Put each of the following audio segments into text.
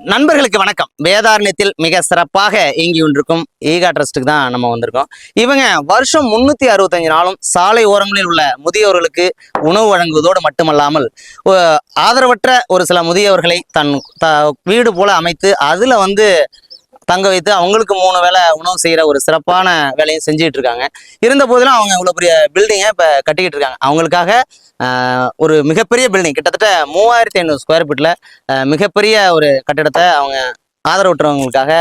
நண்பர்களுக்கு வணக்கம். வேதாரண்யத்தில் மிக சிறப்பாக இயங்கி கொண்டிருக்கும் ஈகா ட்ரஸ்ட்டுக்கு தான் நம்ம வந்திருக்கோம். இவங்க வருஷம் 365 நாளும் சாலை ஓரங்களில் உள்ள முதியவர்களுக்கு உணவு வழங்குவதோடு மட்டுமல்லாமல் ஆதரவற்ற ஒரு சில முதியவர்களை தன் வீடு போல அமைத்து அதில் தங்க வைத்து அவங்களுக்கு 3 வேளை உணவு செய்கிற ஒரு சிறப்பான வேலையும் செஞ்சுட்டு இருக்காங்க. இருந்த போதிலும் அவங்க இவ்வளோ பெரிய பில்டிங்கை இப்போ கட்டிக்கிட்டு இருக்காங்க. அவங்களுக்காக ஒரு மிகப்பெரிய பில்டிங், கிட்டத்தட்ட 3500 ஸ்கொயர் ஃபீட்டில் மிகப்பெரிய ஒரு கட்டிடத்தை அவங்க ஆதரவற்றவங்களுக்காக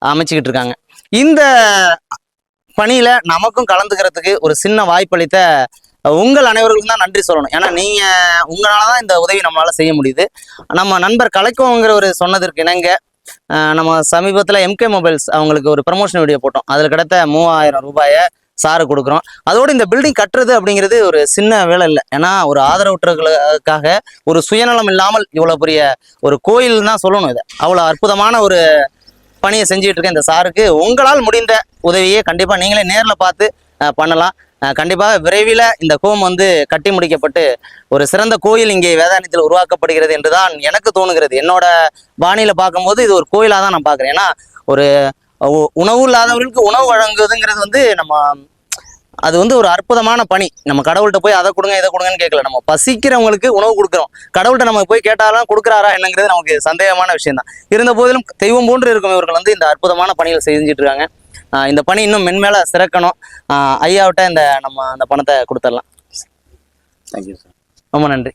அமைச்சுக்கிட்டு இருக்காங்க. இந்த பணியில் நமக்கும் கலந்துக்கிறதுக்கு ஒரு சின்ன வாய்ப்பளித்த உங்கள் அனைவருக்கும் தான் நன்றி சொல்லணும். ஏன்னா நீங்கள் உங்களால தான் இந்த உதவி நம்மளால் செய்ய முடியுது. நம்ம நண்பர் கலைக்கோங்கிற ஒரு சொன்னதற்கு இணங்க நம்ம சமீபத்தில் எம்கே மொபைல்ஸ் அவங்களுக்கு ஒரு ப்ரமோஷன் வீடியோ போட்டோம். அதில் கிடைத்த 3000 ரூபாயை சாரு கொடுக்குறோம். அதோடு இந்த பில்டிங் கட்டுறது அப்படிங்கிறது ஒரு சின்ன வேலை இல்லை. ஏன்னா ஒரு ஆதரவற்றர்களுக்காக ஒரு சுயநலம் இல்லாமல் இவ்வளோ பெரிய ஒரு கோயில் தான் சொல்லணும். இதை அவ்வளோ அற்புதமான ஒரு பணியை செஞ்சுட்டு இருக்க இந்த சாருக்கு உங்களால் முடிந்த உதவியை கண்டிப்பாக நீங்களே நேரில் பார்த்து பண்ணலாம். கண்டிப்பாக விரைவில் இந்த ஹோம் கட்டி முடிக்கப்பட்டு ஒரு சிறந்த கோயில் இங்கே வேதாரண்யத்தில் உருவாக்கப்படுகிறது என்றுதான் எனக்கு தோணுகிறது. என்னோட பாணியில் பார்க்கும்போது இது ஒரு கோயிலாக தான் நான் பார்க்குறேன். ஏன்னா ஒரு உணவு இல்லாதவர்களுக்கு உணவு வழங்குவதுங்கிறது நம்ம அது ஒரு அற்புதமான பணி. நம்ம கடவுள்கிட்ட போய் அதை கொடுங்க இதை கொடுங்கன்னு கேட்கல. நம்ம பசிக்கிறவங்களுக்கு உணவு கொடுக்குறோம். கடவுள்கிட்ட நம்ம போய் கேட்டாலும் கொடுக்குறாரா என்னங்கிறது நமக்கு சந்தேகமான விஷயம் தான். இருந்த போதிலும் தெய்வம் போன்று இருக்கும் இவர்கள் இந்த அற்புதமான பணிகளை செஞ்சுட்டு இருக்காங்க. இந்த பணி இன்னும் மென்மேல சிறக்கணும். ஐயாவிட்ட நம்ம அந்த பணத்தை கொடுத்துடலாம். தேங்க்யூ சார், ரொம்ப நன்றி.